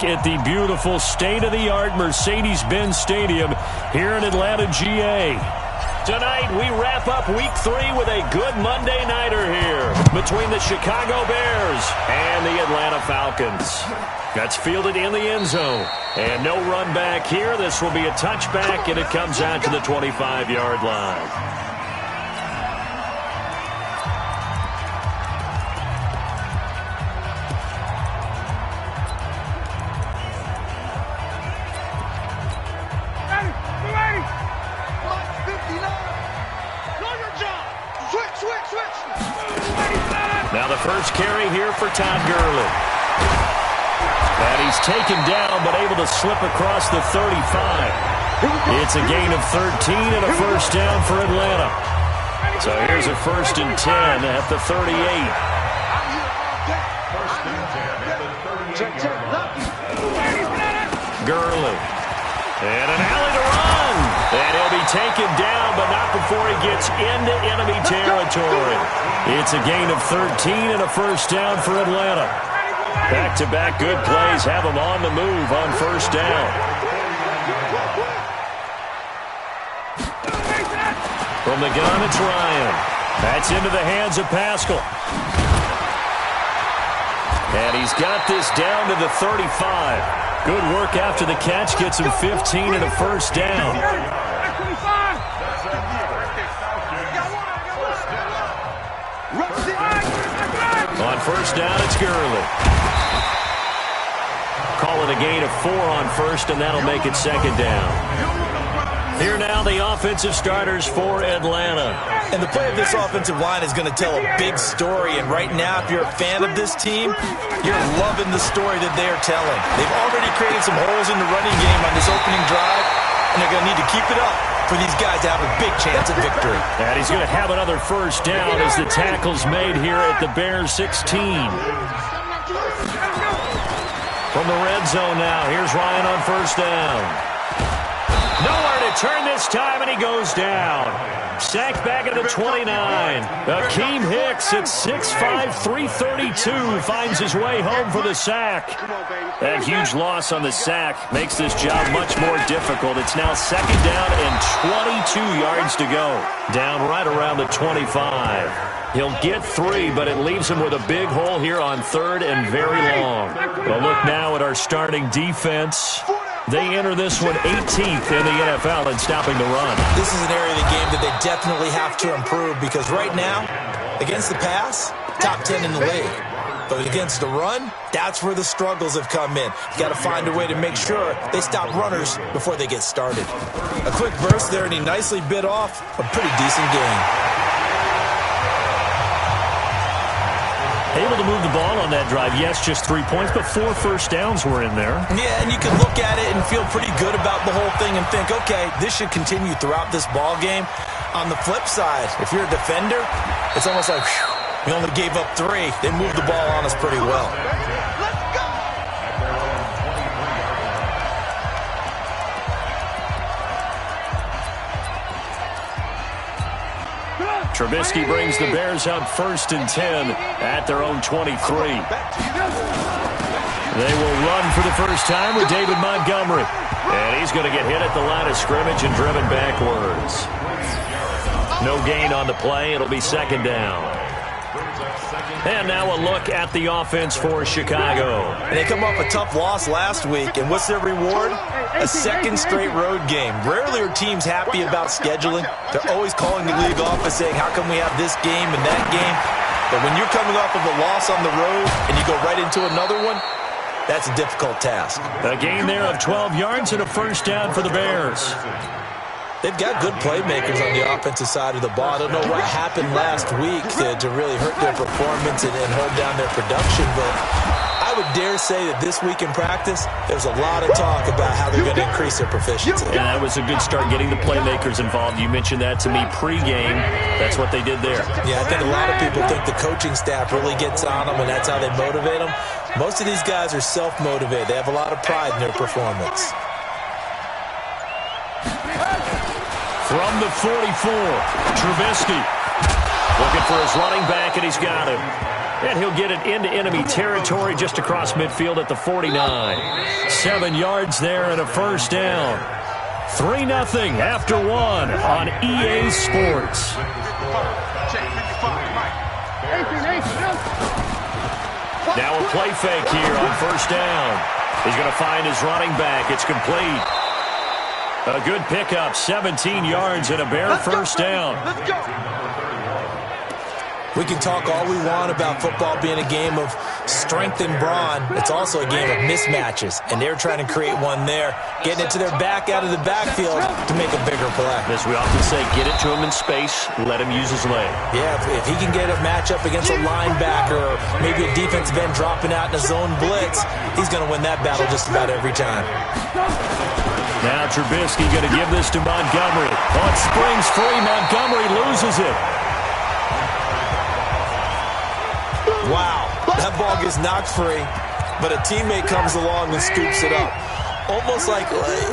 At the beautiful state-of-the-art Mercedes-Benz Stadium here in Atlanta, GA. Tonight, we wrap up Week 3 with a good Monday nighter here between the Chicago Bears and the Atlanta Falcons. That's fielded in the end zone. And no run back here. This will be a touchback, and it comes out to the 25-yard line. Now the first carry here for Todd Gurley. And he's taken down but able to slip across the 35. It's a gain of 13 and a first down for Atlanta. So here's a 1st and 10 at the 38. Gurley. And an alley to run. And he'll be taken down, but not before he gets into enemy territory. It's a gain of 13 and a first down for Atlanta. Back-to-back good plays have them on the move on first down. From the gun, it's Ryan. That's into the hands of Pascal. And he's got this down to the 35. Good work after the catch. Gets him 15 and a first down. On first down, it's Gurley. Call it a gain of 4 on first, and that'll make it second down. Here now, the offensive starters for Atlanta. And the play of this offensive line is going to tell a big story. And right now, if you're a fan of this team, you're loving the story that they're telling. They've already created some holes in the running game on this opening drive, and they're going to need to keep it up for these guys to have a big chance at victory. And he's going to have another first down as the tackle's made here at the Bears 16. From the red zone now, here's Ryan on first down. Nowhere to turn this time, and he goes down. Sacked back at the 29. Akeem Hicks at 6'5", 332 finds his way home for the sack. That huge loss on the sack makes this job much more difficult. It's now second down and 22 yards to go. Down right around the 25. He'll get 3, but it leaves him with a big hole here on third and very long. We'll look now at our starting defense. They enter this one 18th in the NFL in stopping the run. This is an area of the game that they definitely have to improve because right now, against the pass, top 10 in the league. But against the run, that's where the struggles have come in. You've got to find a way to make sure they stop runners before they get started. A quick burst there, and he nicely bit off a pretty decent gain. Able to move the ball on that drive. Yes, just 3 points, but 4 first downs were in there. Yeah, and you can look at it and feel pretty good about the whole thing and think, okay, this should continue throughout this ball game. On the flip side, if you're a defender, it's almost like, whew, we only gave up 3. They moved the ball on us pretty well. Trubisky brings the Bears up 1st and 10 at their own 23. They will run for the first time with David Montgomery. And he's going to get hit at the line of scrimmage and driven backwards. No gain on the play. It'll be second down. And now a look at the offense for Chicago. And they come off a tough loss last week, and what's their reward? A second straight road game. Rarely are teams happy about scheduling. They're always calling the league office saying, how come we have this game and that game? But when you're coming off of a loss on the road and you go right into another one, that's a difficult task. A gain there of 12 yards and a first down for the Bears. They've got good playmakers on the offensive side of the ball. I don't know what happened last week to really hurt their performance and hold down their production, but I would dare say that this week in practice, there's a lot of talk about how they're going to increase their proficiency. And that was a good start, getting the playmakers involved. You mentioned that to me pregame. That's what they did there. Yeah, I think a lot of people think the coaching staff really gets on them, and that's how they motivate them. Most of these guys are self-motivated. They have a lot of pride in their performance. From the 44, Trubisky looking for his running back, and he's got him. And he'll get it into enemy territory just across midfield at the 49. 7 yards there and a first down. 3-0 after 1 on EA Sports. Now a play fake here on first down. He's going to find his running back. It's complete. A good pickup, 17 yards and a bare first down. Let's go. We can talk all we want about football being a game of strength and brawn. It's also a game of mismatches, and they're trying to create one there, getting it to their back out of the backfield to make a bigger play. As we often say, get it to him in space, let him use his leg. Yeah, if he can get a matchup against a linebacker or maybe a defensive end dropping out in a zone blitz, he's going to win that battle just about every time. Now Trubisky going to give this to Montgomery. Oh, it springs free. Montgomery loses it. Wow, that ball gets knocked free, but a teammate comes along and scoops it up.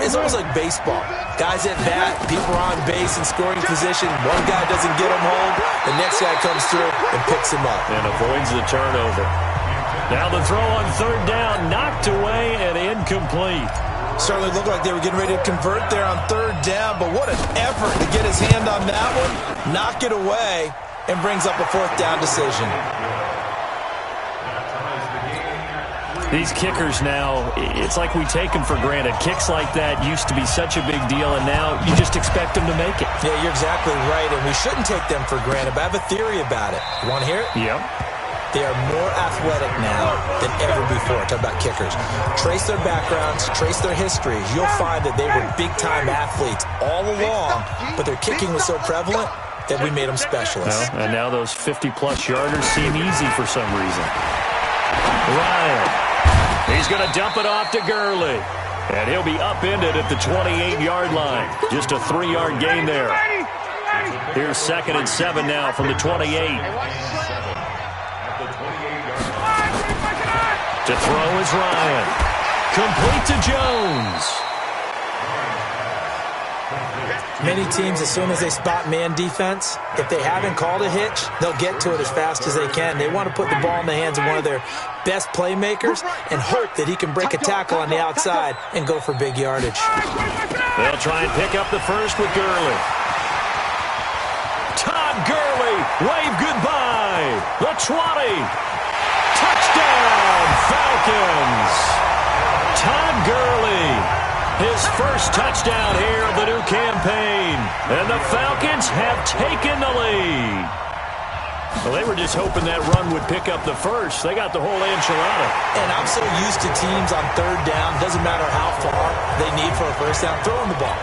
It's almost like baseball. Guys at bat, people are on base in scoring position. One guy doesn't get him home, the next guy comes through and picks him up. And avoids the turnover. Now the throw on third down, knocked away and incomplete. Certainly looked like they were getting ready to convert there on third down, but what an effort to get his hand on that one, knock it away, and brings up a fourth down decision. These kickers now, it's like we take them for granted. Kicks like that used to be such a big deal, and now you just expect them to make it. Yeah, you're exactly right, and we shouldn't take them for granted, but I have a theory about it. You want to hear it? Yep. They are more athletic now than ever before. Talk about kickers. Trace their backgrounds, trace their histories. You'll find that they were big-time athletes all along, but their kicking was so prevalent that we made them specialists. Well, and now those 50-plus yarders seem easy for some reason. Ryan. He's going to dump it off to Gurley. And he'll be upended at the 28-yard line. Just a 3-yard gain there. Here's 2nd and 7 now from the 28. To throw is Ryan. Complete to Jones. Many teams, as soon as they spot man defense, if they haven't called a hitch, they'll get to it as fast as they can. They want to put the ball in the hands of one of their best playmakers and hope that he can break a tackle on the outside and go for big yardage. They'll try and pick up the first with Gurley. Todd Gurley, wave goodbye. The 20. Touchdown, Falcons. Todd Gurley. His first touchdown here of the new campaign. And the Falcons have taken the lead. Well, they were just hoping that run would pick up the first. They got the whole enchilada. And I'm so used to teams on third down, doesn't matter how far they need for a first down, throwing the ball.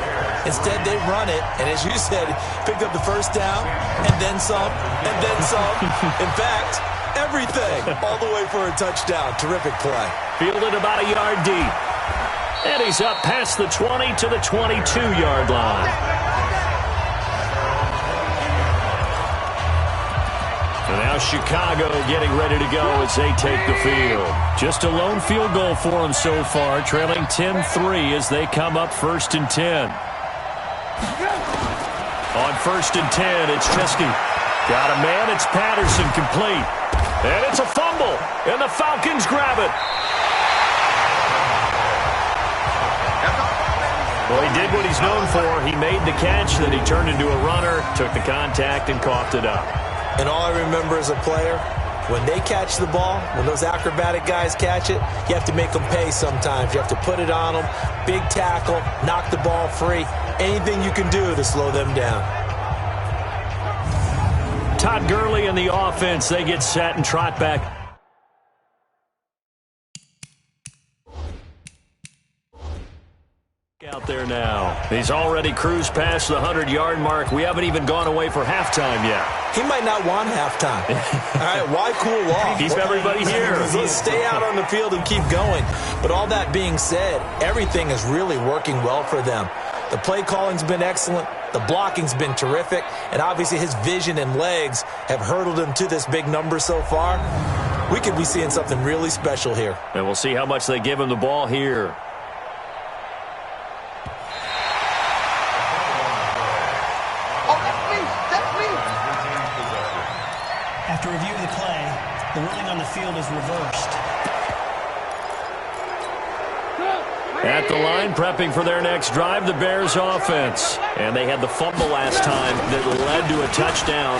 Instead, they run it, and as you said, picked up the first down, and then some, and then some. In fact, everything, all the way for a touchdown. Terrific play. Fielded about a yard deep. And he's up past the 20 to the 22-yard line. And now Chicago getting ready to go as they take the field. Just a lone field goal for them so far, trailing 10-3 as they come up 1st and 10. On 1st and 10, it's Trubisky. Got a man, it's Patterson, complete. And it's a fumble, and the Falcons grab it. Well, he did what he's known for. He made the catch, then he turned into a runner, took the contact, and coughed it up. And all I remember as a player, when they catch the ball, when those acrobatic guys catch it, you have to make them pay sometimes. You have to put it on them, big tackle, knock the ball free, anything you can do to slow them down. Todd Gurley and the offense, they get set and trot back. Out there now. He's already cruised past the 100-yard mark. We haven't even gone away for halftime yet. He might not want halftime. All right, why cool off? Keep everybody here. Let's stay out on the field and keep going. But all that being said, everything is really working well for them. The play calling's been excellent. The blocking's been terrific. And obviously his vision and legs have hurdled him to this big number so far. We could be seeing something really special here. And we'll see how much they give him the ball here. Oh, that's me. After reviewing the play, The ruling on the field is reversed. At the line, prepping for their next drive, the Bears offense. And they had the fumble last time that led to a touchdown.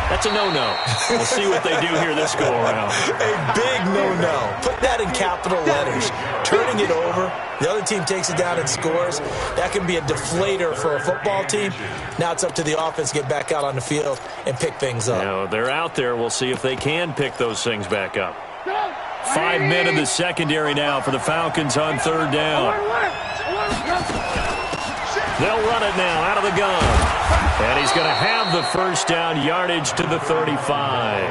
That's a no-no. We'll see what they do here this go-around. A big no-no. Put that in capital letters. Turning it over, the other team takes it down and scores. That can be a deflator for a football team. Now it's up to the offense to get back out on the field and pick things up. Now, they're out there. We'll see if they can pick those things back up. 5 men in the secondary now for the Falcons on third down. They'll run it now out of the gun. And he's going to have the first down, yardage to the 35.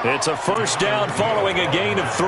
It's a first down following a gain of 3.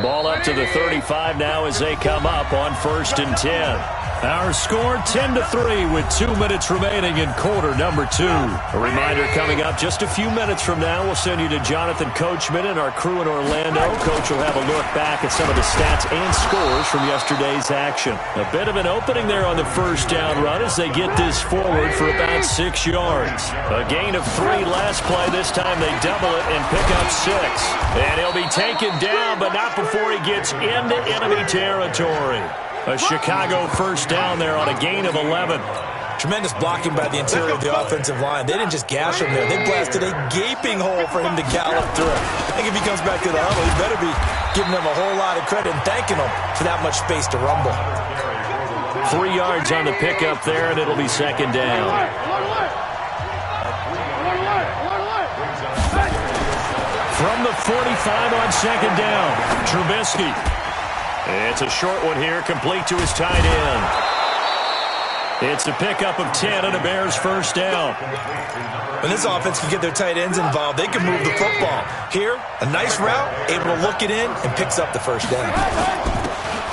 Ball up to the 35 now as they come up on 1st and 10. Our score 10-3 with 2 minutes remaining in quarter number 2. A reminder coming up just a few minutes from now. We'll send you to Jonathan Coachman and our crew in Orlando. Coach will have a look back at some of the stats and scores from yesterday's action. A bit of an opening there on the first down run as they get this forward for about 6 yards. A gain of 3 last play. This time they double it and pick up 6. And he'll be taken down, but not before he gets into enemy territory. A Chicago first down there on a gain of 11. Tremendous blocking by the interior of the offensive line. They didn't just gash him there. They blasted a gaping hole for him to gallop through. I think if he comes back to the huddle, he better be giving them a whole lot of credit and thanking them for that much space to rumble. 3 yards on the pickup there, and it'll be second down. From the 45 on second down, Trubisky. It's a short one here, complete to his tight end. It's a pickup of 10 and a Bears first down. When this offense can get their tight ends involved, they can move the football. Here, a nice route, able to look it in, and picks up the first down.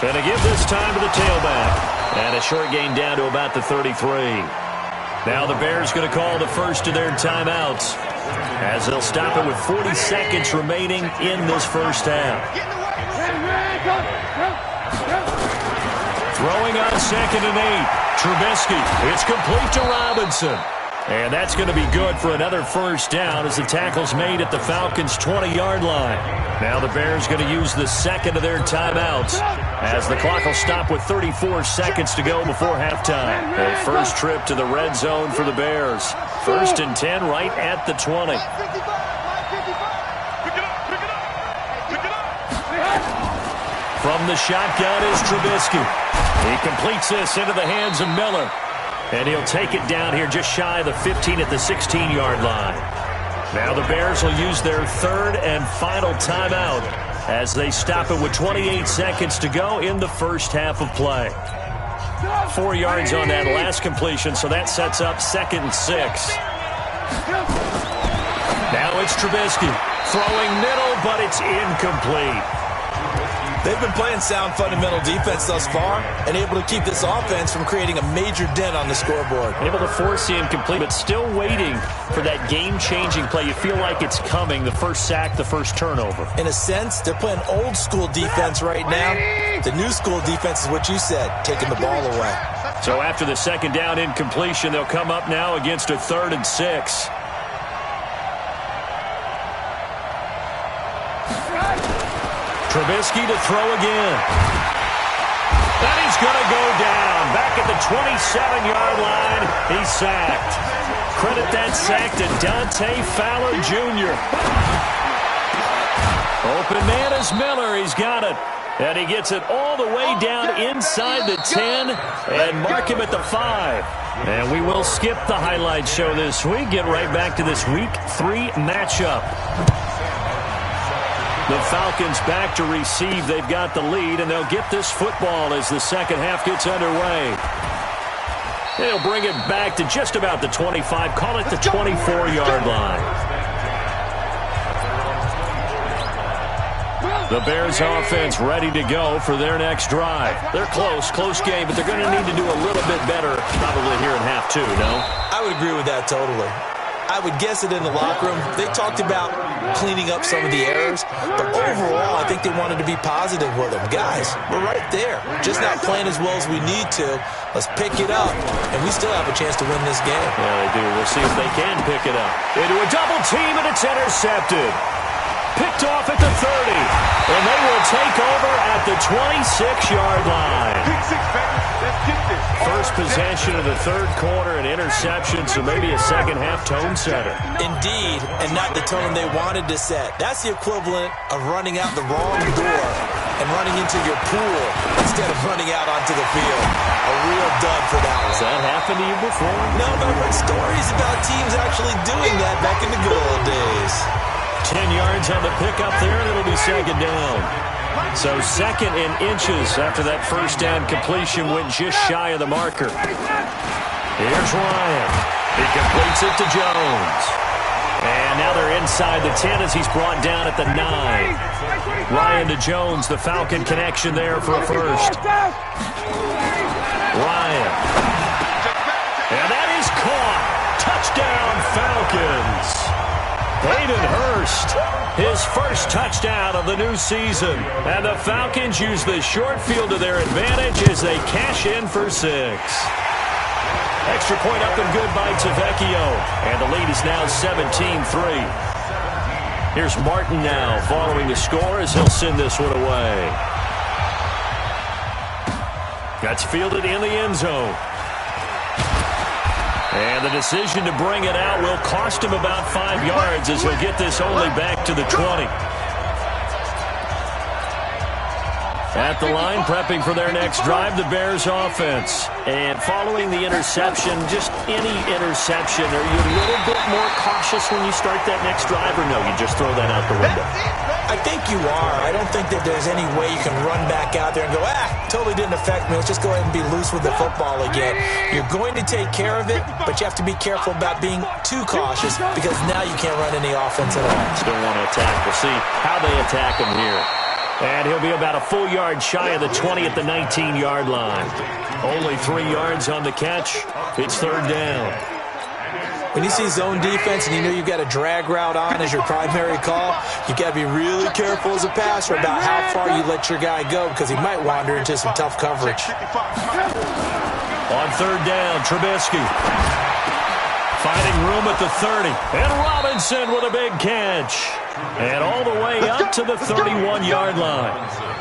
And to give this time to the tailback. And a short gain down to about the 33. Now the Bears going to call the first of their timeouts, as they'll stop it with 40 seconds remaining in this first half. Throwing on 2nd and 8. Trubisky. It's complete to Robinson. And that's going to be good for another first down as the tackle's made at the Falcons' 20-yard line. Now the Bears going to use the second of their timeouts as the clock will stop with 34 seconds to go before halftime. A first trip to the red zone for the Bears. 1st and 10 right at the 20. From the shotgun is Trubisky. He completes this into the hands of Miller. And he'll take it down here just shy of the 15 at the 16-yard line. Now the Bears will use their third and final timeout as they stop it with 28 seconds to go in the first half of play. 4 yards on that last completion, so that sets up 2nd and 6. Now it's Trubisky throwing middle, but it's incomplete. They've been playing sound fundamental defense thus far and able to keep this offense from creating a major dent on the scoreboard. Able to force the incomplete, but still waiting for that game-changing play. You feel like it's coming, the first sack, the first turnover. In a sense, they're playing old-school defense right now. The new-school defense is what you said, taking the ball away. So after the second down incompletion, they'll come up now against a 3rd and 6. Trubisky to throw again. And he's going to go down. Back at the 27-yard line, he's sacked. Credit that sack to Dante Fowler Jr. Open man is Miller. He's got it. And he gets it all the way down inside the 10 and mark him at the 5. And we will skip the highlight show this week. Get right back to this Week 3 matchup. The Falcons back to receive. They've got the lead, and they'll get this football as the second half gets underway. They'll bring it back to just about the 25, call it the 24-yard line. The Bears offense ready to go for their next drive. They're close game, but they're going to need to do a little bit better probably here in half 2, no? I would agree with that totally. I would guess it in the locker room. They talked about cleaning up some of the errors, but overall, I think they wanted to be positive with them. Guys, we're right there. Just not playing as well as we need to. Let's pick it up, and we still have a chance to win this game. Yeah, they do. We'll see if they can pick it up. Into a double team, and it's intercepted. Picked off at the 30, and they will take over at the 26-yard line. First possession of the third quarter, an interception, so maybe a second-half tone setter. Indeed, and not the tone they wanted to set. That's the equivalent of running out the wrong door and running into your pool instead of running out onto the field. A real dud for that one. Has that happened to you before? No, but I've heard stories about teams actually doing that back in the good old days. 10 yards on the pickup there, and it'll be second down. So second in inches after that first down completion went just shy of the marker. Here's Ryan. He completes it to Jones. And now they're inside the 10 as he's brought down at the 9. Ryan to Jones, the Falcon connection there for a first. Ryan. And that is caught. Touchdown, Falcons. Hayden Hurst, his first touchdown of the new season. And the Falcons use the short field to their advantage as they cash in for 6. Extra point up and good by Tavecchio. And the lead is now 17-3. Here's Martin now following the score as he'll send this one away. That's fielded in the end zone. And the decision to bring it out will cost him about 5 yards as he'll get this only back to the 20. At the line, prepping for their next drive, the Bears offense. And following the interception, just any interception, are you a little bit more cautious when you start that next drive, or no, you just throw that out the window? I think you are. I don't think that there's any way you can run back out there and go, totally didn't affect me. Let's just go ahead and be loose with the football again. You're going to take care of it, but you have to be careful about being too cautious because now you can't run any offense at all. Still want to attack. We'll see how they attack him here. And he'll be about a full yard shy of the 20 at the 19-yard line. Only 3 yards on the catch. It's third down. When you see zone defense and you know you've got a drag route on as your primary call, you've got to be really careful as a passer about how far you let your guy go because he might wander into some tough coverage. On third down, Trubisky. Finding room at the 30. And Robinson with a big catch. And all the way up to the 31-yard line.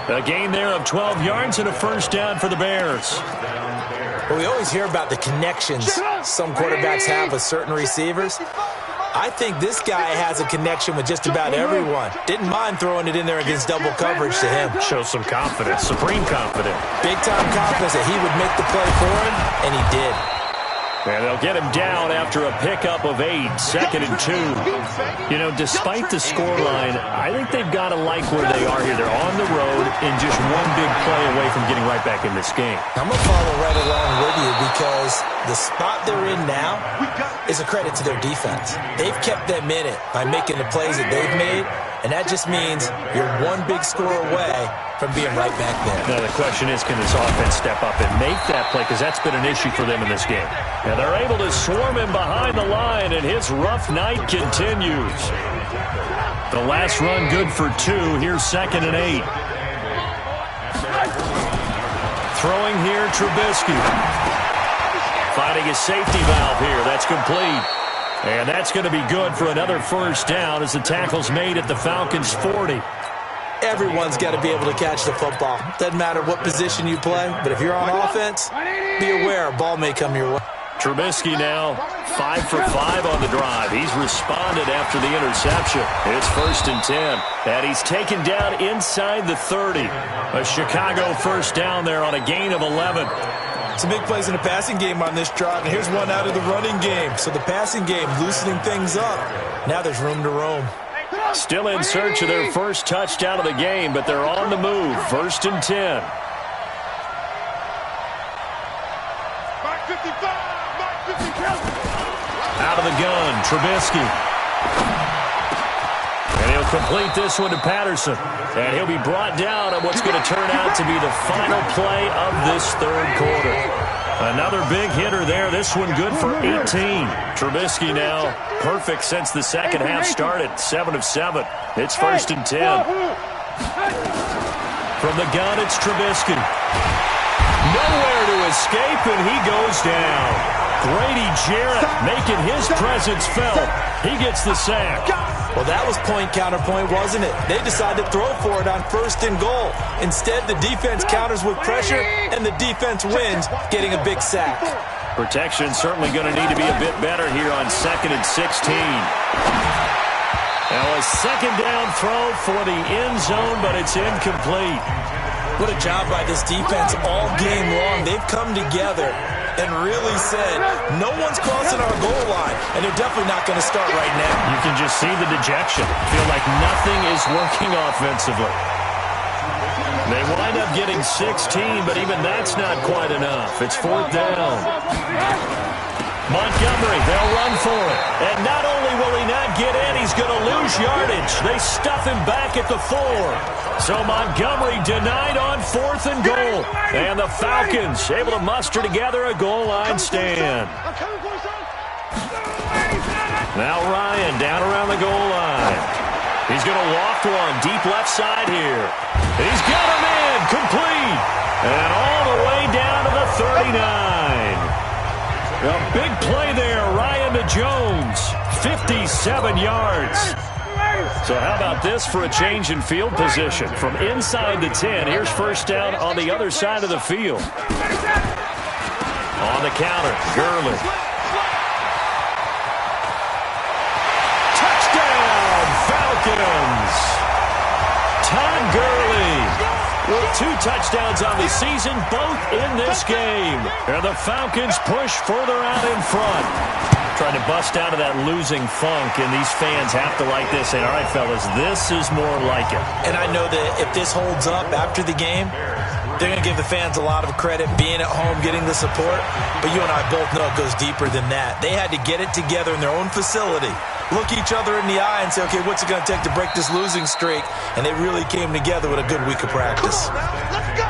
A gain there of 12 yards and a first down for the Bears. Well, we always hear about the connections some quarterbacks have with certain receivers. I think this guy has a connection with just about everyone. Didn't mind throwing it in there against double coverage to him. Shows some confidence, supreme confidence. Big-time confidence that he would make the play for him, and he did. And they'll get him down after a pickup of 8, second and 2. You know, despite the scoreline, I think they've got to like where they are here. They're on the road and just one big play away from getting right back in this game. I'm going to follow right along with you because the spot they're in now is a credit to their defense. They've kept them in it by making the plays that they've made, and that just means you're one big score away from being right back there. Now, the question is, can this offense step up and make that play? Because that's been an issue for them in this game. And they're able to swarm him behind the line, and his rough night continues. The last run good for 2. Here's second and 8. Throwing here, Trubisky. Finding his safety valve here. That's complete. And that's going to be good for another first down as the tackle's made at the Falcons' 40. Everyone's got to be able to catch the football. Doesn't matter what position you play, but if you're on offense, be aware a ball may come your way. Trubisky now 5 for 5 on the drive. He's responded after the interception. It's first and 10. And he's taken down inside the 30. A Chicago first down there on a gain of 11. Some big plays in the passing game on this drive, and here's one out of the running game. So the passing game loosening things up. Now there's room to roam. Still in search of their first touchdown of the game, but they're on the move. First and 10. Out of the gun, Trubisky. And he'll complete this one to Patterson. And he'll be brought down on what's going to turn out to be the final play of this third quarter. Another big hitter there. This one good for 18. Trubisky now perfect since the second half started. 7 of 7. It's 1st and 10. From the gun, it's Trubisky. Nowhere to escape, and he goes down. Grady Jarrett making his presence felt. He gets the sack. Well, that was point counterpoint, wasn't it? They decided to throw for it on 1st and goal. Instead, the defense counters with pressure, and the defense wins, getting a big sack. Protection certainly going to need to be a bit better here on 2nd and 16. Now a second down throw for the end zone, but it's incomplete. What a job by this defense all game long. They've come together and really said, no one's crossing our goal line, and they're definitely not going to start right now. You can just see the dejection. Feel like nothing is working offensively. They wind up getting 16, but even that's not quite enough. It's 4th down. Montgomery, they'll run for it. And not only will he not get in, he's going to lose yardage. They stuff him back at the 4. So Montgomery denied on 4th and goal. And the Falcons able to muster together a goal line stand. Now Ryan down around the goal line. He's going to walk one deep left side here. He's got him in, complete. And all the way down to the 39. A big play there, Ryan to Jones, 57 yards. So how about this for a change in field position? From inside the 10, here's 1st down on the other side of the field. On the counter, Gurley. Touchdown, Falcons! Todd Gurley with 2 touchdowns on the season, both in this game. And the Falcons push further out in front. Trying to bust out of that losing funk, and these fans have to like this. And all right, fellas, this is more like it. And I know that if this holds up after the game, they're going to give the fans a lot of credit being at home, getting the support. But you and I both know it goes deeper than that. They had to get it together in their own facility, look each other in the eye and say, okay, what's it going to take to break this losing streak? And they really came together with a good week of practice. Let's go!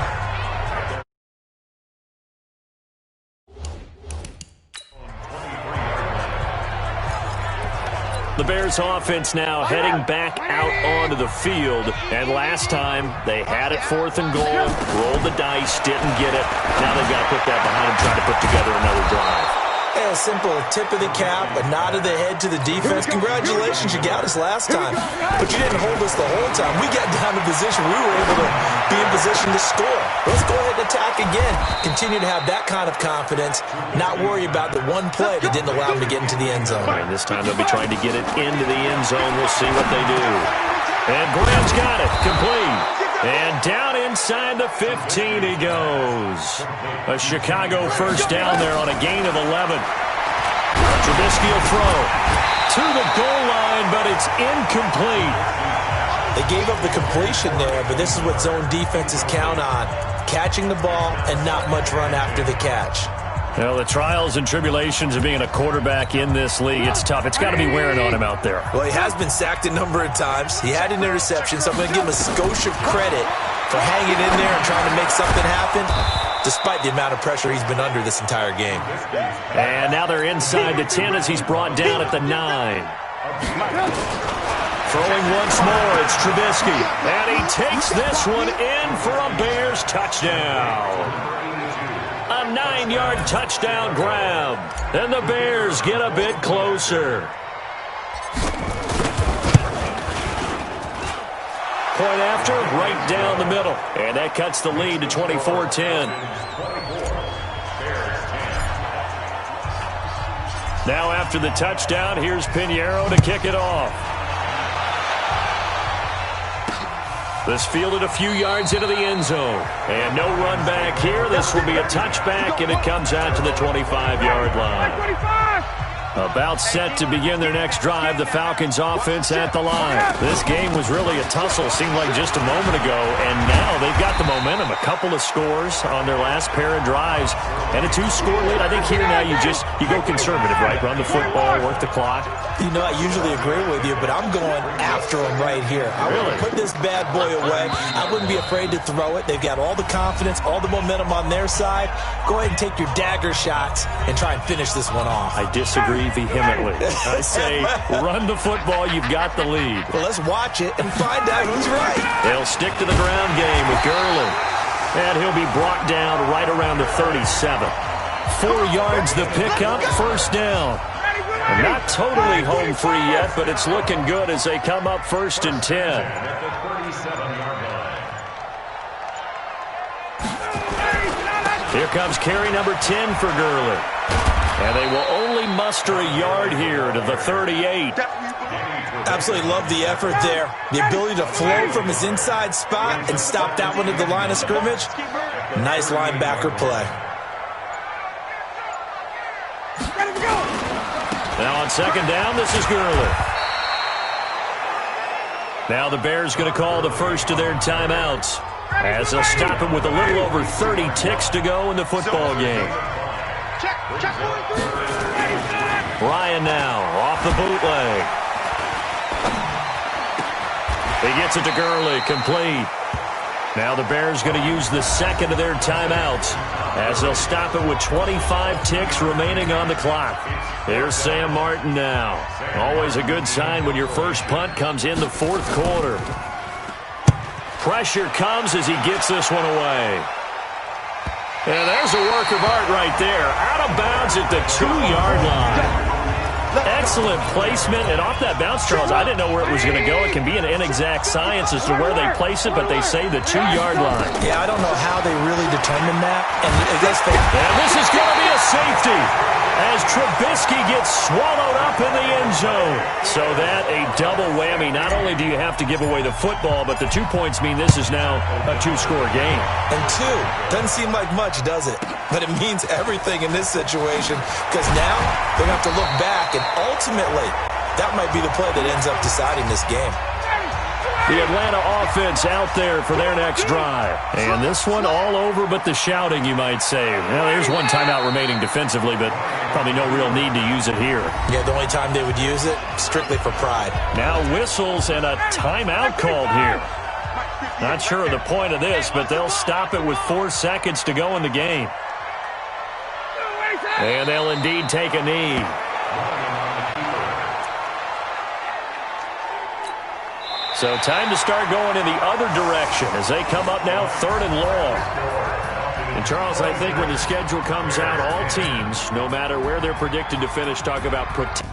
The Bears offense now heading back out onto the field. And last time they had it 4th and goal, rolled the dice, didn't get it. Now they've got to put that behind them, trying to put together another drive. A simple tip of the cap, a nod of the head to the defense. Congratulations, you got us last time. But you didn't hold us the whole time. We got down to position. We were able to be in position to score. Let's go ahead and attack again. Continue to have that kind of confidence, not worry about the one play that didn't allow them to get into the end zone. And this time they'll be trying to get it into the end zone. We'll see what they do. And Graham's got it, complete. And down inside the 15 he goes. A Chicago 1st down there on a gain of 11. Trubisky will throw to the goal line, but it's incomplete. They gave up the completion there, but this is what zone defenses count on. Catching the ball and not much run after the catch. Well, the trials and tribulations of being a quarterback in this league, it's tough. It's got to be wearing on him out there. Well, he has been sacked a number of times. He had an interception, so I'm going to give him a skosh of credit for hanging in there and trying to make something happen, despite the amount of pressure he's been under this entire game. And now they're inside the 10 as he's brought down at the 9. Throwing once more, it's Trubisky. And he takes this one in for a Bears touchdown. A 9-yard touchdown grab. And the Bears get a bit closer. Point after, right down the middle. And that cuts the lead to 24-10. Now after the touchdown, here's Pinheiro to kick it off. This fielded a few yards into the end zone. And no run back here. This will be a touchback, and it comes out to the 25-yard line. About set to begin their next drive, the Falcons offense at the line. This game was really a tussle, seemed like just a moment ago, and now they've got the momentum. A couple of scores on their last pair of drives, and a 2-score lead. I think here now you go conservative, right? Run the football, work the clock. You know, I usually agree with you, but I'm going after them right here. I want to put this bad boy away. I wouldn't be afraid to throw it. They've got all the confidence, all the momentum on their side. Go ahead and take your dagger shots and try and finish this one off. I disagree vehemently. I say run the football. You've got the lead. Well, let's watch it and find out who's right. They'll stick to the ground game with Gurley. And he'll be brought down right around the 37. 4 yards the pickup, first down. And not totally home free yet, but it's looking good as they come up 1st and 10. Here comes carry number 10 for Gurley. And they will only muster a yard here to the 38. Absolutely love the effort there. The ability to flow from his inside spot and stop that one at the line of scrimmage. Nice linebacker play. Now on 2nd down, this is Gurley. Now the Bears going to call the first of their timeouts, as they'll stop him with a little over 30 ticks to go in the football game. Ryan now off the bootleg. He gets it to Gurley, complete. Now the Bears going to use the second of their timeouts, as they'll stop it with 25 ticks remaining on the clock. Here's Sam Martin now. Always a good sign when your first punt comes in the 4th quarter. Pressure comes as he gets this one away. And there's a work of art right there. Out of bounds at the 2-yard line. Excellent placement, and off that bounce, Charles, I didn't know where it was going to go. It can be an inexact science as to where they place it, but they say the 2-yard line. Yeah, I don't know how they really determined that. And I guess and this is going to be a safety as Trubisky gets swallowed up in the end zone. So that a double whammy. Not only do you have to give away the football, but the 2 points mean this is now a 2-score game. And 2 doesn't seem like much, does it? But it means everything in this situation, because now they're going to have to look back, and ultimately that might be the play that ends up deciding this game. The Atlanta offense out there for their next drive. And this one all over but the shouting, you might say. Well, there's one timeout remaining defensively, but probably no real need to use it here. Yeah, the only time they would use it, strictly for pride. Now whistles and a timeout called here. Not sure of the point of this, but they'll stop it with 4 seconds to go in the game. And they'll indeed take a knee. So time to start going in the other direction as they come up now 3rd and long. And Charles, I think when the schedule comes out, all teams, no matter where they're predicted to finish, talk about protect.